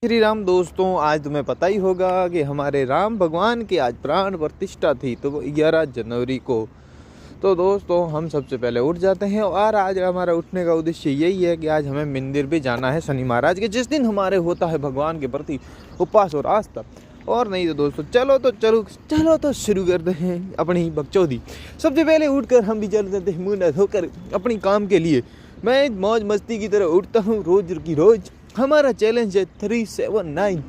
श्री राम दोस्तों, आज तुम्हें पता ही होगा कि हमारे राम भगवान की आज प्राण प्रतिष्ठा थी, तो वो 11 जनवरी को। तो दोस्तों हम सबसे पहले उठ जाते हैं और आज हमारा उठने का उद्देश्य यही है कि आज हमें मंदिर भी जाना है शनि महाराज के, जिस दिन हमारे होता है भगवान के प्रति उपवास और आस्था। और नहीं तो दोस्तों चलो तो शुरू करते हैं अपनी बकचोदी। सबसे पहले उठकर हम भी चल देते हैं मुँह न धोकर अपनी काम के लिए। मैं मौज मस्ती की तरह उठता हूँ रोज की रोज। हमारा चैलेंज है 379।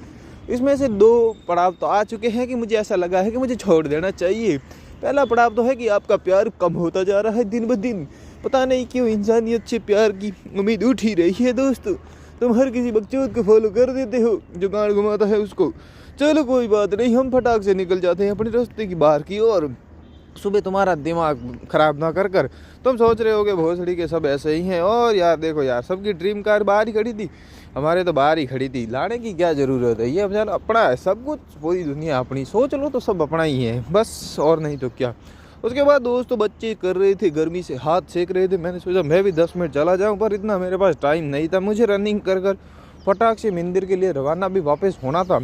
इसमें से 2 पड़ाव तो आ चुके हैं कि मुझे ऐसा लगा है कि मुझे छोड़ देना चाहिए। पहला पड़ाव तो है कि आपका प्यार कम होता जा रहा है दिन ब दिन। पता नहीं क्यों इंसानियत से प्यार की उम्मीद उठ ही रही है दोस्तों। तुम हर किसी बकचोद को फॉलो कर देते हो जो गांड घुमाता है उसको। चलो कोई बात नहीं, हम फटाक से निकल जाते हैं अपने रास्ते की बाहर की ओर। सुबह तुम्हारा दिमाग खराब ना कर तुम सोच रहे होगे भोसड़ी के सब ऐसे ही हैं। और यार देखो यार, सबकी ड्रीम कार बाहर ही खड़ी थी, हमारे तो बाहर ही खड़ी थी। लाने की क्या ज़रूरत है, ये अब अपना है सब कुछ, पूरी दुनिया अपनी। सोच लो तो सब अपना ही है बस, और नहीं तो क्या। उसके बाद दोस्तों बच्चे कर रहे थे, गर्मी से हाथ सेक रहे थे। मैंने सोचा मैं भी 10 मिनट चला जाऊँ, पर इतना मेरे पास टाइम नहीं था। मुझे रनिंग कर फटाक से मंदिर के लिए रवाना भी वापस होना था,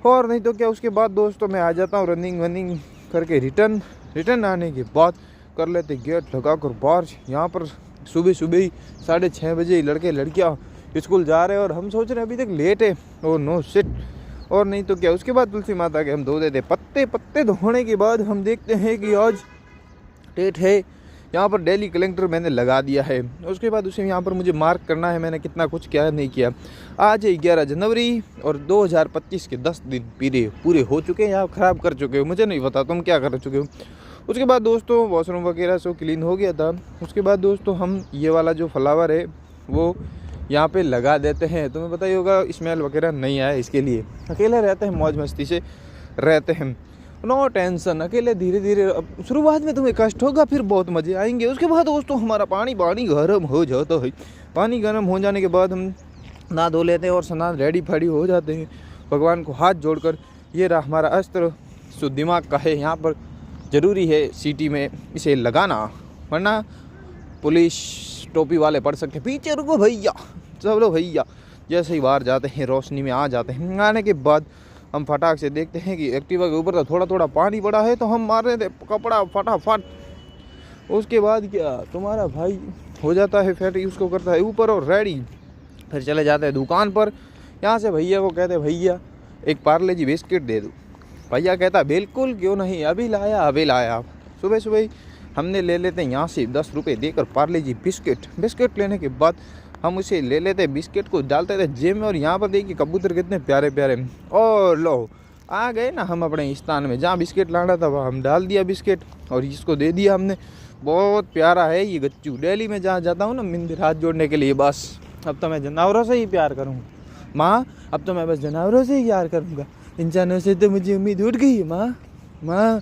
और नहीं तो क्या। उसके बाद दोस्तों मैं आ जाता हूँ रनिंग वनिंग करके। रिटर्न आने के बाद कर लेते गेट लगा कर बाहर। यहाँ पर सुबह ही 6:30 बजे लड़के लड़कियाँ स्कूल जा रहे हैं और हम सोच रहे हैं अभी तक लेट है। Oh no shit. और नहीं तो क्या। उसके बाद तुलसी माता के हम धो देते पत्ते धोने के बाद हम देखते हैं कि आज डेट है। यहाँ पर डेली कलेक्टर मैंने लगा दिया है। उसके बाद उसे यहाँ पर मुझे मार्क करना है मैंने कितना कुछ क्या नहीं किया। आज है 11 जनवरी और 2025 के 10 दिन पूरे हो चुके हैं। आप ख़राब कर चुके हो, मुझे नहीं पता तुम क्या कर चुके हो। उसके बाद दोस्तों वॉशरूम वगैरह सब क्लीन हो गया था। उसके बाद दोस्तों हम ये वाला जो फ्लावर है वो यहाँ पे लगा देते हैं। तुम्हें पता ही होगा स्मेल वगैरह नहीं आए, इसके लिए अकेले रहते हैं, मौज मस्ती से रहते हैं, नो टेंशन। अकेले धीरे धीरे शुरुआत में तुम्हें कष्ट होगा, फिर बहुत मज़े आएंगे। उसके बाद दोस्तों हमारा पानी गर्म हो जाता है। पानी गर्म हो जाने के बाद हम नहा धो लेते हैं और स्नान रेडी फैडी हो जाते हैं। भगवान को हाथ जोड़कर ये रहा हमारा अस्त्र, जो दिमाग का है। यहाँ पर ज़रूरी है सिटी में इसे लगाना, वरना पुलिस टोपी वाले पड़ सकते। पीछे रुको भैया, चलो भैया। जैसे ही बाहर जाते हैं रोशनी में आ जाते हैं। आने के बाद हम फटाक से देखते हैं कि एक्टिवा के ऊपर तो थोड़ा पानी पड़ा है, तो हम मार रहे थे कपड़ा फटाफट। उसके बाद क्या, तुम्हारा भाई हो जाता है फैटी, उसको करता है ऊपर और रेडी। फिर चले जाते हैं दुकान पर। यहाँ से भैया को कहते भैया एक पार्ले जी बिस्किट दे दो। भैया कहता बिल्कुल, क्यों नहीं, अभी लाया। सुबह ही हमने ले लेते हैं यहाँ से 10 रुपये देकर पार्ले जी बिस्किट लेने के बाद हम उसे ले लेते, बिस्किट को डालते थे जेब में। और यहाँ पर देखिए कबूतर कितने प्यारे प्यारे। और लो आ गए ना हम अपने स्थान में जहाँ बिस्किट लाना था, वहाँ हम डाल दिया बिस्किट और इसको दे दिया हमने। बहुत प्यारा है ये गच्चू। डेली में जहाँ जाता हूँ ना मंदिर हाथ जोड़ने के लिए, बस अब तो मैं जानवरों से ही प्यार करूँगा माँ। अब तो मैं बस जानवरों से ही प्यार करूँगा, इंसानों से तो मुझे उम्मीद उठ गई है माँ।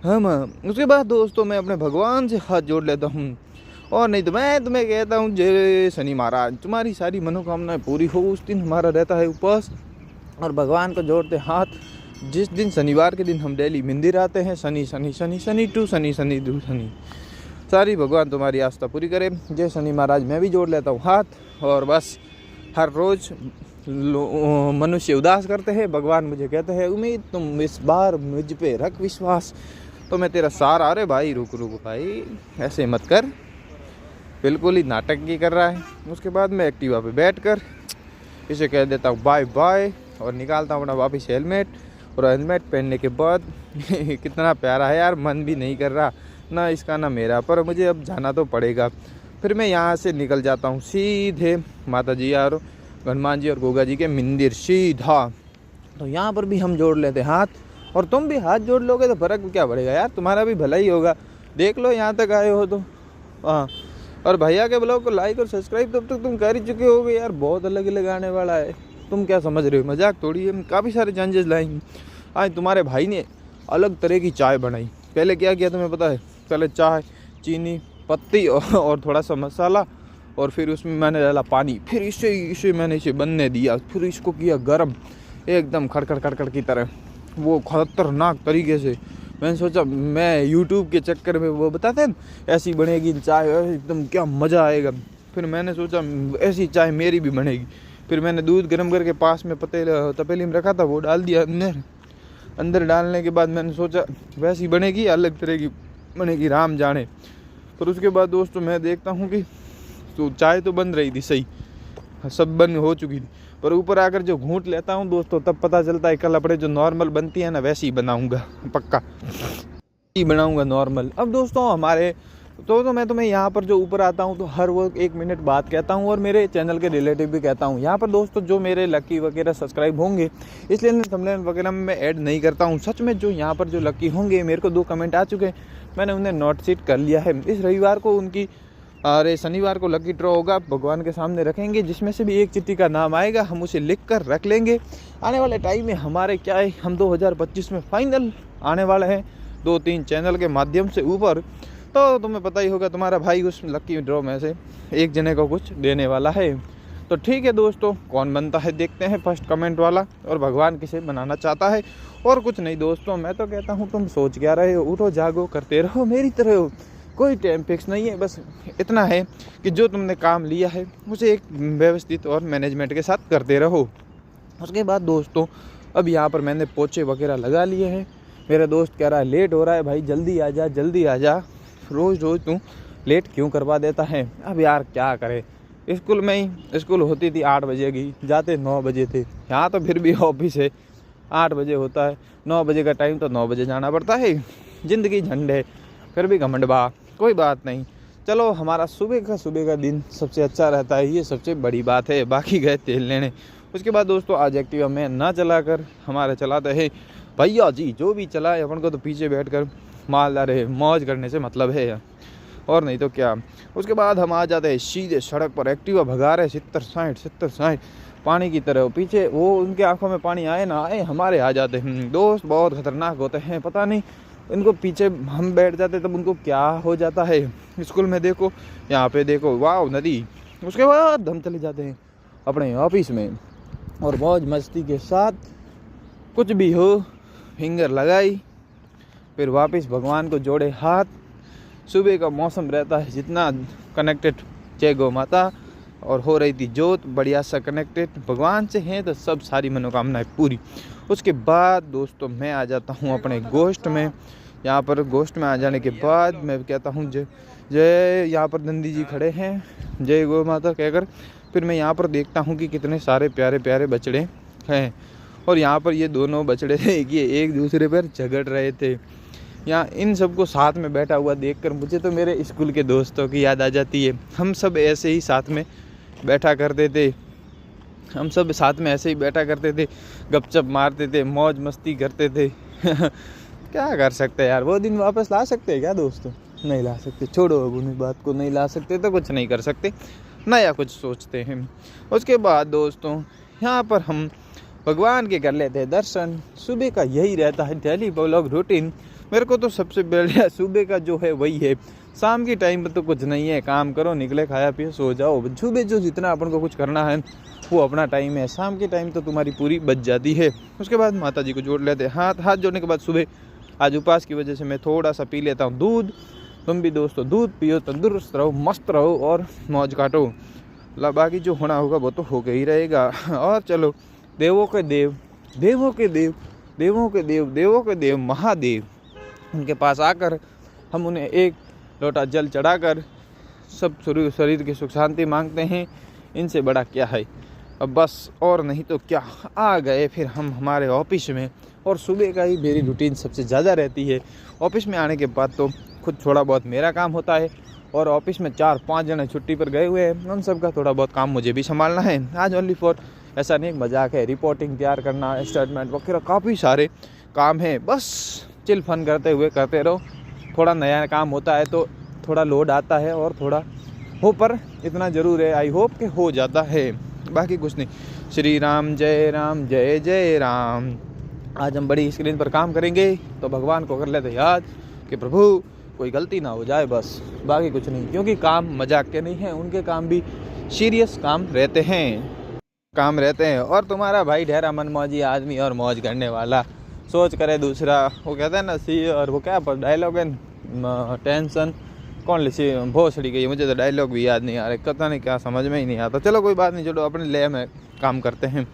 हाँ माँ। उसके बाद दोस्तों मैं अपने भगवान से हाथ जोड़ लेता हूँ। और नहीं तो मैं तुम्हें कहता हूँ जय शनि महाराज, तुम्हारी सारी मनोकामनाएं पूरी हो। उस दिन हमारा रहता है उपवास और भगवान को जोड़ते हाथ। जिस दिन शनिवार के दिन हम डेली मंदिर आते हैं, शनि टू शनि। सारी भगवान तुम्हारी आस्था पूरी करे। जय शनि महाराज। मैं भी जोड़ लेता हूँ हाथ। और बस हर रोज़ मनुष्य उदास करते हैं, भगवान मुझे कहते हैं उम्मीद तुम इस बार मुझ पे रख विश्वास, तो मैं तेरा सार। अरे भाई रुक भाई, ऐसे मत कर, बिल्कुल ही नाटक की कर रहा है। उसके बाद मैं एक्टिवा पे बैठकर इसे कह देता हूँ बाय बाय और निकालता हूँ अपना वापस हेलमेट। और हेलमेट पहनने के बाद कितना प्यारा है यार, मन भी नहीं कर रहा ना इसका ना मेरा, पर मुझे अब जाना तो पड़ेगा। फिर मैं यहाँ से निकल जाता हूँ सीधे माता जी और हनुमान जी और गोगा जी के मंदिर सीधा। तो यहाँ पर भी हम जोड़ लेते हाथ, और तुम भी हाथ जोड़ लोगे तो फ़र्क क्या पड़ेगा यार, तुम्हारा भी भला ही होगा। देख लो यहाँ तक आए हो तो। हाँ, और भैया के ब्लॉग को लाइक और सब्सक्राइब तब तक तुम कर ही चुके होगे यार। बहुत अलग आने वाला है, तुम क्या समझ रहे हो, मजाक थोड़ी है। काफ़ी सारे चेंजेस लाएंगे। आज तुम्हारे भाई ने अलग तरह की चाय बनाई। पहले क्या किया तुम्हें पता है, पहले चाय, चीनी, पत्ती और थोड़ा सा मसाला, और फिर उसमें मैंने डाला पानी। फिर इसे मैंने इसे बनने दिया। फिर इसको किया गरम एकदम खड़खड़ की तरह, वो खतरनाक तरीके से। मैंने सोचा मैं यूट्यूब के चक्कर में वो बताते हैं ऐसी बनेगी चाय एकदम, क्या मज़ा आएगा। फिर मैंने सोचा ऐसी चाय मेरी भी बनेगी। फिर मैंने दूध गर्म करके पास में तपेली में रखा था, वो डाल दिया अंदर डालने के बाद मैंने सोचा वैसी बनेगी अलग तरह की बनेगी, राम जाने। पर उसके बाद दोस्तों मैं देखता हूँ कि तो चाय तो बन रही थी सही, सब बन हो चुकी थी, पर ऊपर आकर जो घूंट लेता हूँ दोस्तों तब पता चलता है कल अपने जो नॉर्मल बनती है ना वैसी ही बनाऊँगा, पक्का ही बनाऊँगा नॉर्मल। अब दोस्तों हमारे तो मैं तुम्हें यहाँ पर जो ऊपर आता हूँ तो हर वो 1 मिनट बात कहता हूँ और मेरे चैनल के रिलेटिव भी कहता हूँ। यहाँ पर दोस्तों जो मेरे लकी वगैरह सब्सक्राइब होंगे इसलिए थंबनेल वगैरह में मैं ऐड नहीं करता हूँ। सच में जो यहाँ पर जो लकी होंगे, मेरे को 2 कमेंट आ चुके हैं, मैंने उन्हें नोट शीट कर लिया है। इस रविवार को उनकी शनिवार को लकी ड्रॉ होगा, भगवान के सामने रखेंगे, जिसमें से भी एक चिट्ठी का नाम आएगा हम उसे लिख कर रख लेंगे। आने वाले टाइम में हमारे क्या है, हम 2025 में फाइनल आने वाले हैं 2-3 चैनल के माध्यम से ऊपर। तो तुम्हें पता ही होगा तुम्हारा भाई उस लकी ड्रॉ में से एक जने को कुछ देने वाला है। तो ठीक है दोस्तों, कौन बनता है देखते हैं फर्स्ट कमेंट वाला, और भगवान किसे बनाना चाहता है। और कुछ नहीं दोस्तों, मैं तो कहता हूँ तुम सोच क्या रहे हो, उठो जागो करते रहो मेरी तरह हो, कोई टाइम फिक्स नहीं है। बस इतना है कि जो तुमने काम लिया है उसे एक व्यवस्थित और मैनेजमेंट के साथ करते रहो। उसके बाद दोस्तों अब यहाँ पर मैंने पोछे वगैरह लगा लिए हैं। मेरा दोस्त कह रहा है लेट हो रहा है भाई, जल्दी आ जा जल्दी आ जा, रोज़ तू लेट क्यों करवा देता है। अब यार क्या करे, स्कूल में ही स्कूल होती थी 8 बजे की, जाते 9 बजे थे। यहाँ तो फिर भी ऑफिस है 8 बजे होता है, 9 बजे का टाइम तो 9 बजे जाना पड़ता है। ज़िंदगी झंड है, फिर भी घमंड बा, कोई बात नहीं। चलो हमारा सुबह का दिन सबसे अच्छा रहता है, ये सबसे बड़ी बात है। बाकी गए तेल लेने। उसके बाद दोस्तों आज एक्टिवा में ना चलाकर हमारे चलाते हैं भैया जी, जो भी चलाए अपन को तो पीछे बैठकर मालदार है, मौज करने से मतलब है और नहीं तो क्या। उसके बाद हम आ जाते हैं सीधे सड़क पर, एक्टिवा भगा रहे 70-60 पानी की तरह। पीछे वो उनके आंखों में पानी आए ना आए, हमारे आ जाते हैं। दोस्त बहुत खतरनाक होते हैं, पता नहीं इनको पीछे हम बैठ जाते तब उनको क्या हो जाता है। स्कूल में देखो, यहाँ पे देखो, वाह नदी। उसके बाद हम चले जाते हैं अपने ऑफिस में और मौज मस्ती के साथ कुछ भी हो फिंगर लगाई, फिर वापस भगवान को जोड़े हाथ। सुबह का मौसम रहता है जितना कनेक्टेड जय गौ माता, और हो रही थी जोत बढ़िया सा कनेक्टेड भगवान से हैं तो सब सारी मनोकामनाएं पूरी। उसके बाद दोस्तों मैं आ जाता हूँ अपने गोष्ठ में। यहाँ पर गोष्ठ में आ जाने के बाद मैं कहता हूँ जय, यहाँ पर नंदी जी खड़े हैं जय गौ माता कहकर। फिर मैं यहाँ पर देखता हूँ कि कितने सारे प्यारे प्यारे बछड़े हैं, और यहाँ पर ये दोनों बछड़े ये एक दूसरे पर झगड़ रहे थे। यहाँ इन सबको साथ में बैठा हुआ देखकर मुझे तो मेरे स्कूल के दोस्तों की याद आ जाती है। हम सब ऐसे ही साथ में बैठा करते थे, हम सब साथ में ऐसे ही बैठा करते थे, गपशप मारते थे, मौज मस्ती करते थे। क्या कर सकते हैं यार, वो दिन वापस ला सकते हैं क्या दोस्तों? नहीं ला सकते, छोड़ो अब उन बात को, नहीं ला सकते तो कुछ नहीं कर सकते, नया कुछ सोचते हैं। उसके बाद दोस्तों यहाँ पर हम भगवान के कर लेते हैं दर्शन। सुबह का यही रहता है डेली व्लॉग रूटीन। मेरे को तो सबसे बढ़िया सुबह का जो है वही है। शाम की टाइम पर तो कुछ नहीं है, काम करो, निकले, खाया पिए, सो जाओ। सुबह जो जितना अपन को कुछ करना है वो अपना टाइम है, शाम की टाइम तो तुम्हारी पूरी बच जाती है। उसके बाद माता जी को जोड़ लेते हैं हाथ जोड़ने के बाद सुबह आज उपवास की वजह से मैं थोड़ा सा पी लेता हूँ दूध। तुम भी दोस्तों दूध पियो, तंदुरुस्त रहो, मस्त रहो और मौज काटो। बाकी जो होना होगा वो तो हो ही रहेगा। और चलो देवों के देव, देवों के देव, देवों के देव, देवों के देव महादेव, उनके पास आकर हम उन्हें एक लोटा जल चढ़ाकर सब शरीर की सुख शांति मांगते हैं। इनसे बड़ा क्या है अब, बस और नहीं तो क्या। आ गए फिर हम हमारे ऑफिस में, और सुबह का ही मेरी रूटीन सबसे ज़्यादा रहती है। ऑफिस में आने के बाद तो खुद थोड़ा बहुत मेरा काम होता है, और ऑफिस में 4-5 जने छुट्टी पर गए हुए हैं, उन सब का थोड़ा बहुत काम मुझे भी संभालना है। आज ओनली फॉर, ऐसा नहीं मजाक है, रिपोर्टिंग तैयार करना, स्टेटमेंट वगैरह काफ़ी सारे काम हैं। बस चिल फन करते हुए करते रहो। थोड़ा नया काम होता है तो थोड़ा लोड आता है और थोड़ा हो, पर इतना ज़रूर है, आई होप कि हो जाता है। बाकी कुछ नहीं। श्री राम जय जय राम। आज हम बड़ी स्क्रीन पर काम करेंगे तो भगवान को कर लेते याद कि प्रभु कोई गलती ना हो जाए, बस। बाकी कुछ नहीं, क्योंकि काम मजाक के नहीं हैं, उनके काम भी सीरियस काम रहते हैं। और तुम्हारा भाई ढेरा मनमौजी आदमी और मौज करने वाला, सोच करे दूसरा। वो कहते हैं ना सी, और वो क्या डायलॉग है, टेंशन कौन ले भोसड़ी गई, मुझे तो डायलॉग भी याद नहीं आ रहा, पता नहीं क्या समझ में ही नहीं आता। चलो कोई बात नहीं, चलो अपने ले में काम करते हैं।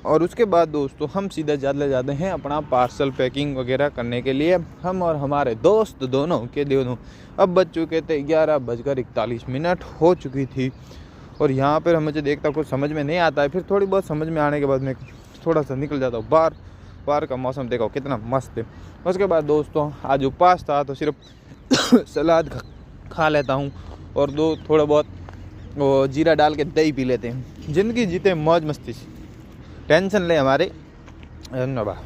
और उसके बाद दोस्तों हम सीधा जाते हैं अपना पार्सल पैकिंग वगैरह करने के लिए। हम और हमारे दोस्त दोनों अब बज चुके थे 11:41 हो चुकी थी। और यहाँ पर मुझे देखता कुछ समझ में नहीं आता है, फिर थोड़ी बहुत समझ में आने के बाद मैं थोड़ा सा निकल जाता हूँ बाहर का मौसम देखो कितना मस्त है। उसके बाद दोस्तों आज उपवास था तो सिर्फ सलाद खा लेता हूँ और थोड़ा बहुत वो जीरा डाल के दही पी लेते हैं। ज़िंदगी जीते मौज मस्ती से, टेंशन ले हमारे नबा।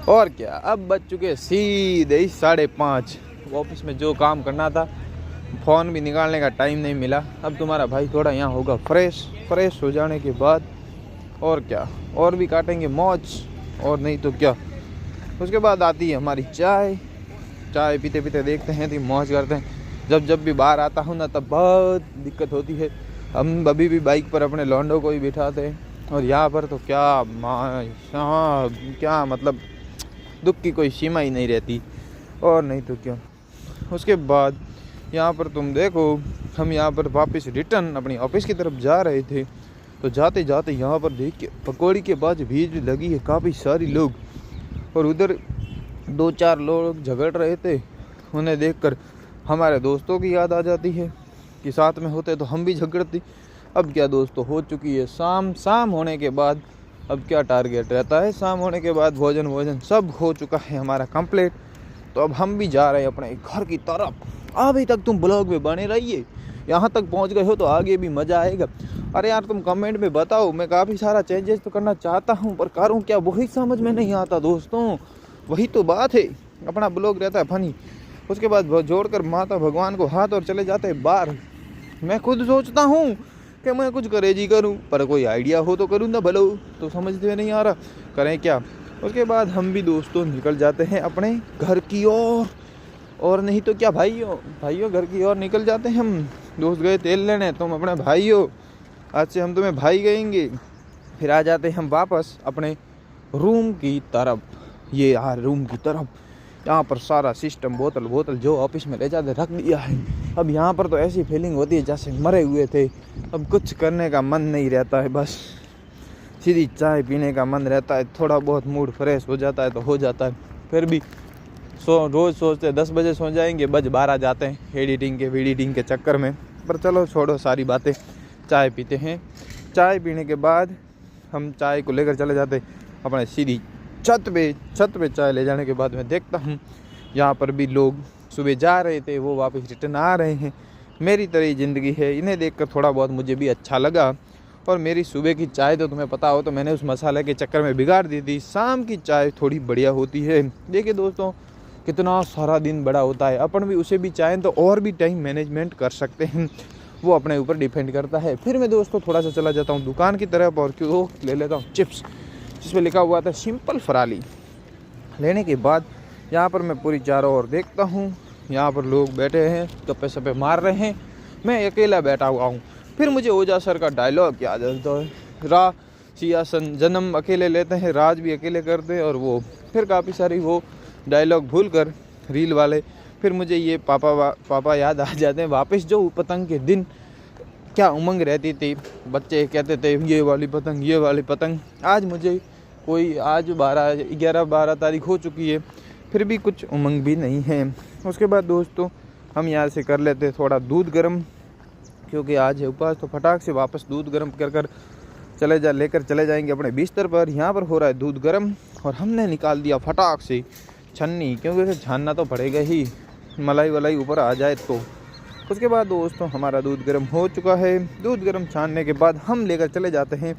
और क्या, अब बज चुके सीधे 5:30। ऑफिस में जो काम करना था, फ़ोन भी निकालने का टाइम नहीं मिला। अब तुम्हारा भाई थोड़ा यहाँ होगा फ्रेश हो जाने के बाद और क्या, और भी काटेंगे मौज, और नहीं तो क्या। उसके बाद आती है हमारी चाय पीते पीते देखते हैं तो मौज करते हैं। जब भी बाहर आता हूँ ना तब बहुत दिक्कत होती है। हम अभी भी बाइक पर अपने लौंडों को ही बिठाते हैं और यहाँ पर तो क्या मतलब दुख की कोई सीमा ही नहीं रहती, और नहीं तो क्या। उसके बाद यहाँ पर तुम देखो, हम यहाँ पर वापस रिटर्न अपनी ऑफिस की तरफ जा रहे थे तो जाते जाते यहाँ पर देख के पकौड़ी के बाद भीड़ लगी है काफ़ी सारी लोग, और उधर 2-4 लोग झगड़ रहे थे। उन्हें देखकर हमारे दोस्तों की याद आ जाती है कि साथ में होते तो हम भी झगड़ती। अब क्या दोस्तों, हो चुकी है शाम होने के बाद अब क्या टारगेट रहता है, शाम होने के बाद भोजन सब हो चुका है हमारा कंप्लीट। तो अब हम भी जा रहे हैं अपने घर की तरफ। अभी तक तुम ब्लॉग में बने रहिए, यहाँ तक पहुँच गए हो तो आगे भी मज़ा आएगा। अरे यार तुम कमेंट में बताओ, मैं काफ़ी सारा चेंजेस तो करना चाहता हूँ पर करूँ क्या, वही समझ में नहीं आता दोस्तों। वही तो बात है, अपना ब्लॉग रहता है फनी, उसके बाद जोड़कर माता भगवान को हाथ और चले जाते हैं बाहर। मैं खुद सोचता हूँ कि मैं कुछ करेजी करूँ, पर कोई आइडिया हो तो करूँ ना भलो, तो समझते नहीं आ रहा करें क्या। उसके बाद हम भी दोस्तों निकल जाते हैं अपने घर की ओर, और नहीं तो क्या भाइयों घर की ओर निकल जाते हैं हम। दोस्त गए तेल लेने, तुम अपने भाई हो, आज से हम तुम्हें भाई कहेंगे। फिर आ जाते हैं हम वापस अपने रूम की तरफ। ये यार रूम की तरफ, यहाँ पर सारा सिस्टम बोतल जो ऑफिस में ले जाते रख दिया है। अब यहाँ पर तो ऐसी फीलिंग होती है जैसे मरे हुए थे। अब कुछ करने का मन नहीं रहता है, बस सीधी चाय पीने का मन रहता है। थोड़ा बहुत मूड फ्रेश हो जाता है तो हो जाता है। फिर भी रोज़ सोचते 10 बजे सो जाएंगे, बज 12 जाते हैं एडिटिंग के चक्कर में। पर चलो छोड़ो सारी बातें, चाय पीते हैं। चाय पीने के बाद हम चाय को लेकर चले जाते अपने सीधी छत पे। चाय ले जाने के बाद मैं देखता हूँ यहाँ पर भी लोग सुबह जा रहे थे, वो वापस रिटर्न आ रहे हैं। मेरी तरह ही ज़िंदगी है, इन्हें देखकर थोड़ा बहुत मुझे भी अच्छा लगा। और मेरी सुबह की चाय तो तुम्हें पता हो तो मैंने उस मसाले के चक्कर में बिगाड़ दी थी। शाम की चाय थोड़ी बढ़िया होती है। देखिए दोस्तों, कितना सारा दिन बड़ा होता है, अपन भी उसे भी चाहें तो और भी टाइम मैनेजमेंट कर सकते हैं, वो अपने ऊपर डिपेंड करता है। फिर मैं दोस्तों थोड़ा सा चला जाता हूँ दुकान की तरफ और क्यों ले लेता हूँ चिप्स, जिस पर लिखा हुआ था सिंपल फराली। लेने के बाद यहाँ पर मैं पूरी चारों ओर देखता हूँ, यहाँ पर लोग बैठे हैं, गप्पे सप्पे मार रहे हैं, मैं अकेला बैठा हुआ हूँ। फिर मुझे ओझा सर का डायलॉग याद आता है, रा सियासन जन्म अकेले लेते हैं, राज भी अकेले करते हैं। और वो फिर काफ़ी सारी वो डायलॉग भूल कर रील वाले, फिर मुझे ये पापा याद आ जाते हैं। वापस जो पतंग के दिन क्या उमंग रहती थी, बच्चे कहते थे ये वाली पतंग। आज मुझे आज 11-12 तारीख हो चुकी है, फिर भी कुछ उमंग भी नहीं है। उसके बाद दोस्तों हम यहाँ से कर लेते थोड़ा दूध गर्म, क्योंकि आज है उपवास। तो फटाक से वापस दूध गर्म कर लेकर चले जाएंगे अपने बिस्तर पर। यहाँ पर हो रहा है दूध गर्म और हमने निकाल दिया फटाक से छन्नी, क्योंकि उसे छानना तो पड़ेगा ही, मलाई ऊपर आ जाए तो। उसके बाद दोस्तों हमारा दूध गर्म हो चुका है। दूध गर्म छानने के बाद हम लेकर चले जाते हैं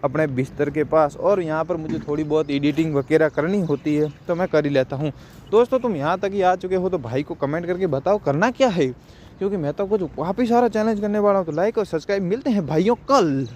अपने बिस्तर के पास। और यहाँ पर मुझे थोड़ी बहुत एडिटिंग वगैरह करनी होती है तो मैं कर ही लेता हूँ। दोस्तों तुम यहाँ तक ही आ चुके हो तो भाई को कमेंट करके बताओ करना क्या है, क्योंकि मैं तो कुछ काफ़ी सारा चैलेंज करने वाला हूँ। तो लाइक और सब्सक्राइब, मिलते हैं भाइयों कल।